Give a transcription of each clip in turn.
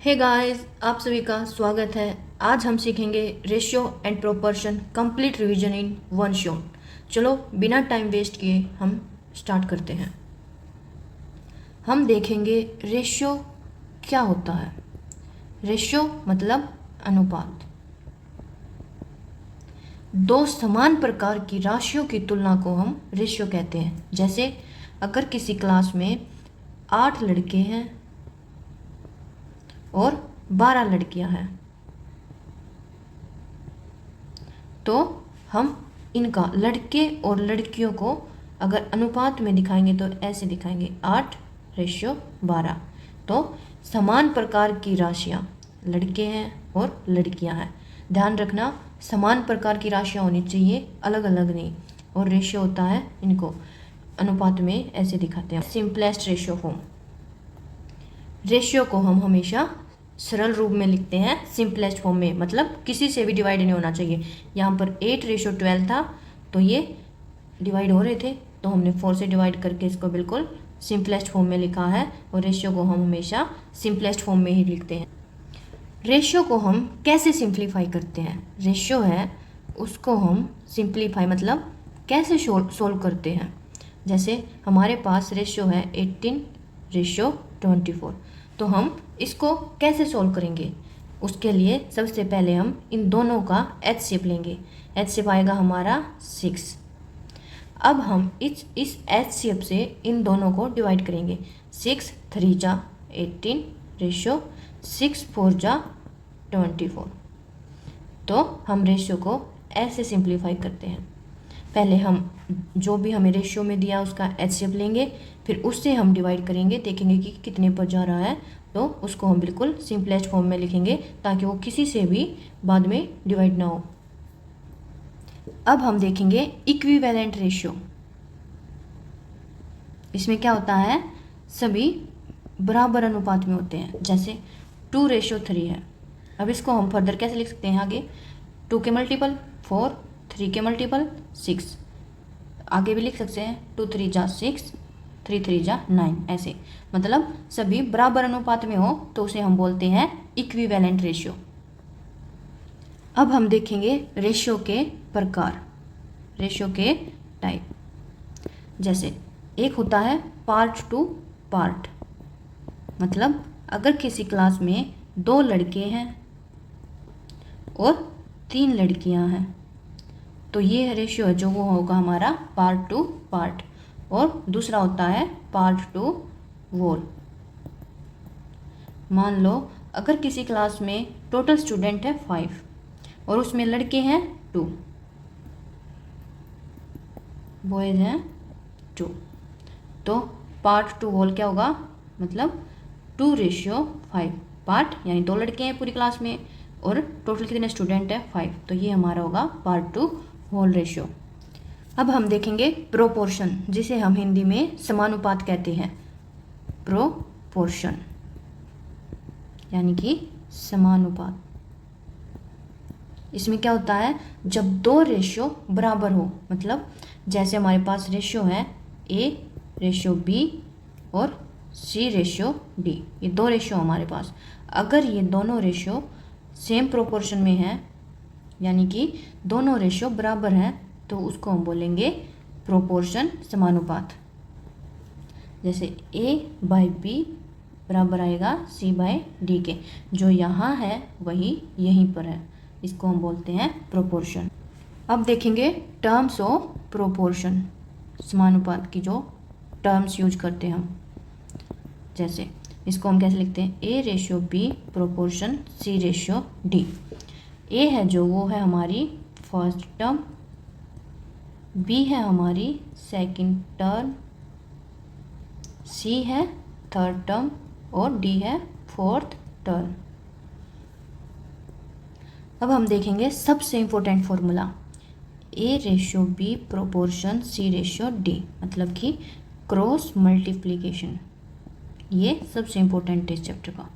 Hey guys, आप सभी का स्वागत है। आज हम सीखेंगे ratio and proportion complete revision in one shot. चलो बिना टाइम वेस्ट किए हम स्टार्ट करते हैं। हम देखेंगे रेशियो क्या होता है। रेशियो मतलब अनुपात। दो समान प्रकार की राशियों की तुलना को हम रेशियो कहते हैं। जैसे अगर किसी क्लास में 8 लड़के हैं और 12 लड़कियां हैं तो हम इनका लड़के और लड़कियों को अगर अनुपात में दिखाएंगे तो ऐसे दिखाएंगे 8:12। तो समान प्रकार की राशियां लड़के हैं और लड़कियां हैं। ध्यान रखना, समान प्रकार की राशियां होनी चाहिए, अलग अलग नहीं। और रेशियो होता है, इनको अनुपात में ऐसे दिखाते हैं, सिंपलेस्ट रेशियो फॉर्म। रेशियो को हम हमेशा सरल रूप में लिखते हैं, सिंपलेस्ट फॉर्म में, मतलब किसी से भी डिवाइड नहीं होना चाहिए। यहाँ पर 8:12 था तो ये डिवाइड हो रहे थे तो हमने 4 से डिवाइड करके इसको बिल्कुल सिंपलेस्ट फॉर्म में लिखा है। और रेशियो को हम हमेशा सिंपलेस्ट फॉर्म में ही लिखते हैं। रेशियो को हम कैसे सिंप्लीफाई करते हैं? रेशियो है उसको हम सिंप्लीफाई मतलब कैसे सोल्व करते हैं। जैसे हमारे पास रेशियो है 18:24, तो हम इसको कैसे सोल्व करेंगे? उसके लिए सबसे पहले हम इन दोनों का HCF लेंगे। HCF आएगा हमारा 6। अब हम इस HCF से इन दोनों को डिवाइड करेंगे। 6 3 जा 18 रेशियो 6 4 जा 24। तो हम रेशियो को ऐसे सिंप्लीफाई करते हैं। पहले हम जो भी हमें रेशियो में दिया उसका HCF लेंगे, फिर उससे हम डिवाइड करेंगे, देखेंगे कि कितने पर जा रहा है, तो उसको हम बिल्कुल सिंपलेस्ट फॉर्म में लिखेंगे ताकि वो किसी से भी बाद में डिवाइड ना हो। अब हम देखेंगे इक्विवेलेंट रेशियो। इसमें क्या होता है, सभी बराबर अनुपात में होते हैं। जैसे 2:3 है। अब इसको हम फर्दर कैसे लिख सकते हैं? आगे 2 के मल्टीपल 4, 3 के मल्टीपल 6, आगे भी लिख सकते हैं 2 3 जा 6, 3 3 जा 9। ऐसे मतलब सभी बराबर अनुपात में हो तो उसे हम बोलते हैं इक्विवेलेंट रेशियो। अब हम देखेंगे रेशियो के प्रकार, रेशियो के टाइप। जैसे एक होता है पार्ट टू पार्ट, मतलब अगर किसी क्लास में 2 लड़के हैं और 3 लड़कियां हैं तो ये रेशियो है जो वो होगा हमारा पार्ट टू पार्ट। और दूसरा होता है पार्ट टू वोल। मान लो अगर किसी क्लास में टोटल स्टूडेंट है 5 और उसमें लड़के हैं 2, बॉयज हैं 2, तो पार्ट टू वोल क्या होगा? मतलब 2:5 पार्ट, यानी 2 लड़के हैं पूरी क्लास में और टोटल कितने स्टूडेंट है 5, तो ये हमारा होगा पार्ट टू होल रेशियो। अब हम देखेंगे प्रोपोर्शन, जिसे हम हिंदी में समानुपात कहते हैं। प्रोपोर्शन यानी कि समानुपात। इसमें क्या होता है, जब 2 रेशियो बराबर हो, मतलब जैसे हमारे पास रेशियो है A:B और C:D, ये 2 रेशियो हमारे पास। अगर ये दोनों रेशियो सेम प्रोपोर्शन में है, यानी कि दोनों रेशियो बराबर हैं, तो उसको हम बोलेंगे प्रोपोर्शन समानुपात। जैसे A/B बराबर आएगा C/D के, जो यहाँ है वही यहीं पर है, इसको हम बोलते हैं प्रोपोर्शन। अब देखेंगे टर्म्स ऑफ प्रोपोर्शन, समानुपात की जो टर्म्स यूज करते हैं हम। जैसे इसको हम कैसे लिखते हैं? A:B proportion C:D। A है जो वो है हमारी फर्स्ट टर्म, B है हमारी सेकंड टर्म, C है थर्ड टर्म और D है फोर्थ टर्म। अब हम देखेंगे सबसे important formula, A:B proportion C:D, मतलब कि क्रॉस मल्टीप्लिकेशन। ये सबसे इम्पोर्टेंट है इस चैप्टर का।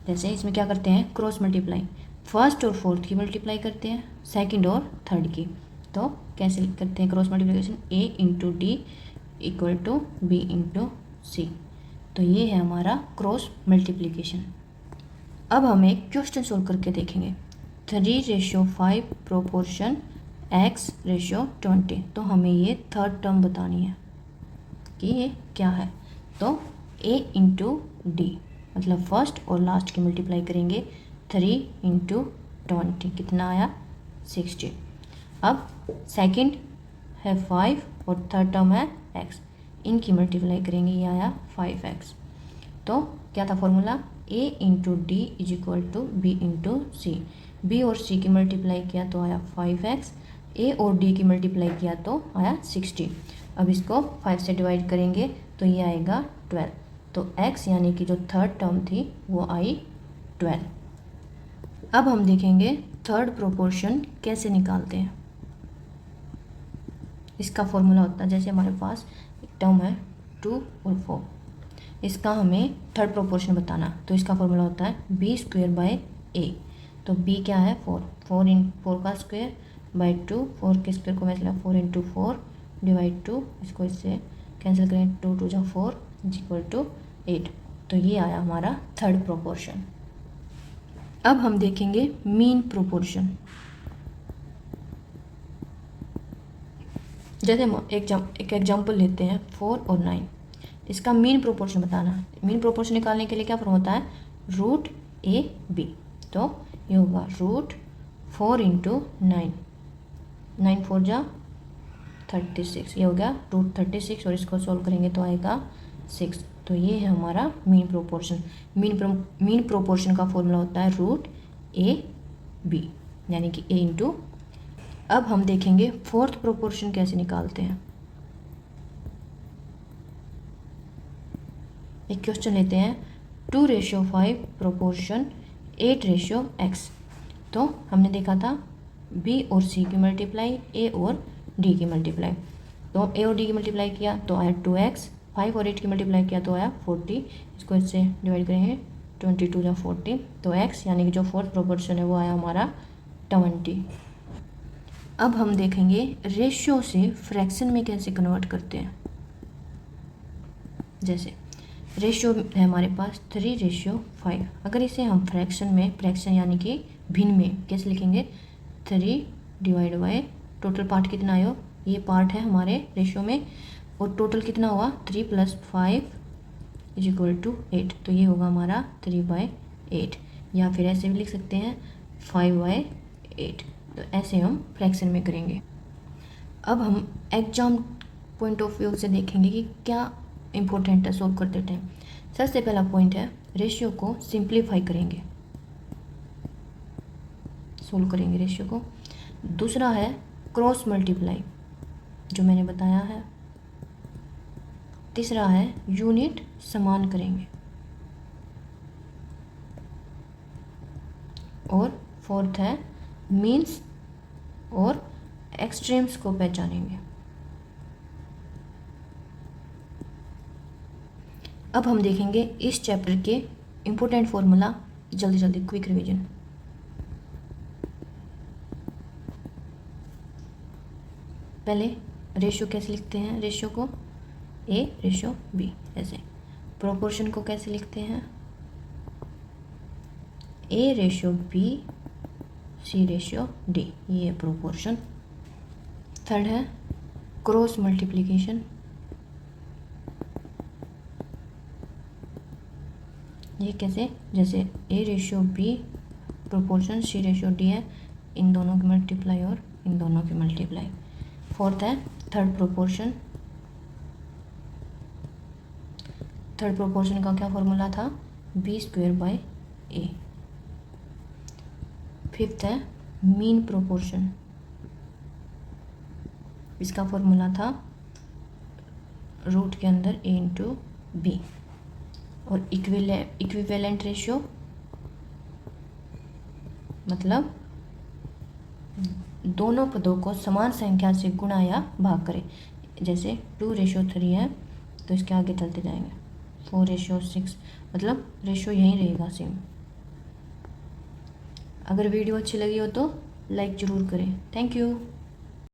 जैसे इसमें क्या करते हैं, क्रॉस मल्टीप्लाई, फर्स्ट और फोर्थ की मल्टीप्लाई करते हैं, सेकंड और थर्ड की। तो कैसे करते हैं cross multiplication? A × D = B × C। तो ये है हमारा क्रॉस मल्टीप्लिकेशन। अब हम एक क्वेश्चन सोल्व करके देखेंगे। 3:5 प्रोपोर्शन x:20। तो हमें ये थर्ड टर्म बतानी है कि ये क्या है। तो a इंटू डी, मतलब फर्स्ट और लास्ट की मल्टीप्लाई करेंगे। 3 × 20 कितना आया 60। अब सेकंड है 5 और थर्ड टर्म है x, इनकी मल्टीप्लाई करेंगे, ये आया 5x। तो क्या था formula, a into D is equal to B into C. B और सी की मल्टीप्लाई किया तो आया 5x, a और d की मल्टीप्लाई किया तो आया 60। अब इसको 5 से डिवाइड करेंगे तो ये आएगा 12। तो x यानी कि जो थर्ड टर्म थी वो आई 12। अब हम देखेंगे थर्ड प्रोपोर्शन कैसे निकालते हैं। इसका फॉर्मूला होता है, जैसे हमारे पास एक टर्म है 2 और 4, इसका हमें थर्ड प्रोपोर्शन बताना, तो इसका फॉर्मूला होता है b²/a। तो b क्या है 4, 4 का स्क्वायर बाई 2, 4 के स्क्वायर को मैं चला 4 × 4 डिवाइड 2, इसको इससे कैंसिल करें, 2 × 2 4 इज इक्वल टू 8। तो ये आया हमारा थर्ड प्रोपोर्शन। अब हम देखेंगे मीन प्रोपोर्शन। जैसे हम एक एग्जाम्पल लेते हैं 4 और 9, इसका मीन प्रोपोर्शन बताना है। मीन प्रोपोर्शन निकालने के लिए क्या फॉर्म होता है, √a/b। तो ये होगा √4 × 9, 9 4 जा 36, ये हो गया √36 और इसको सॉल्व करेंगे तो आएगा 6। तो ये है हमारा मीन प्रोपोर्शन। मीन प्रोपोर्शन का फॉर्मूला होता है √a/b यानी कि a इंटू। अब हम देखेंगे फोर्थ प्रोपोर्शन कैसे निकालते हैं। एक क्वेश्चन लेते हैं 2:5 प्रोपोर्शन 8:x। तो हमने देखा था b और c की मल्टीप्लाई, a और d की मल्टीप्लाई। तो a और d की मल्टीप्लाई किया तो आया 2x, 5 और 8 की मल्टीप्लाई किया तो आया 40। इसको इससे डिवाइड करेंगे, 22 या 40, तो x यानी कि जो फोर्थ प्रोपोर्शन है वो आया हमारा 20। अब हम देखेंगे रेशियो से फ्रैक्शन में कैसे कन्वर्ट करते हैं। जैसे रेशियो है हमारे पास 3:5, अगर इसे हम फ्रैक्शन में, फ्रैक्शन यानी कि भिन्न में कैसे लिखेंगे, 3 डिवाइड बाय टोटल पार्ट कितना आयो, ये पार्ट है हमारे रेशियो में, और टोटल कितना हुआ 3 + 5 इज इक्वल टू 8। तो ये होगा हमारा 3/8, या फिर ऐसे भी लिख सकते हैं 5/8। तो ऐसे हम फ्रैक्शन में करेंगे। अब हम एग्जाम पॉइंट ऑफ व्यू से देखेंगे कि क्या इम्पोर्टेंट है सोल्व करते टाइम। सबसे पहला पॉइंट है रेशियो को सिंप्लीफाई करेंगे, सोल्व करेंगे रेशियो को। दूसरा है क्रॉस मल्टीप्लाई जो मैंने बताया है। तीसरा है यूनिट समान करेंगे, और फोर्थ है मीन्स और एक्सट्रीम्स को पहचानेंगे। अब हम देखेंगे इस चैप्टर के इम्पोर्टेंट फॉर्मूला, जल्दी जल्दी क्विक रिवीजन। पहले रेशियो कैसे लिखते हैं, रेशियो को a/b ऐसे। प्रोपोर्शन को कैसे लिखते हैं, a/b c/d, ये प्रोपोर्शन। थर्ड है क्रॉस मल्टीप्लिकेशन, ये कैसे, जैसे a/b प्रोपोर्शन c/d है, इन दोनों की मल्टीप्लाई और इन दोनों की मल्टीप्लाई। फोर्थ है थर्ड प्रोपोर्शन। थर्ड प्रोपोर्शन का क्या फॉर्मूला था, b²/a। फिफ्थ है मीन प्रोपोर्शन, इसका फॉर्मूला था रूट के अंदर a × b। और इक्विवेलेंट रेशियो मतलब दोनों पदों को समान संख्या से गुणा या भाग करें। जैसे 2:3 है तो इसके आगे चलते जाएंगे 4:6, मतलब रेशियो यहीं रहेगा सेम। अगर वीडियो अच्छी लगी हो तो लाइक ज़रूर करें। Thank you.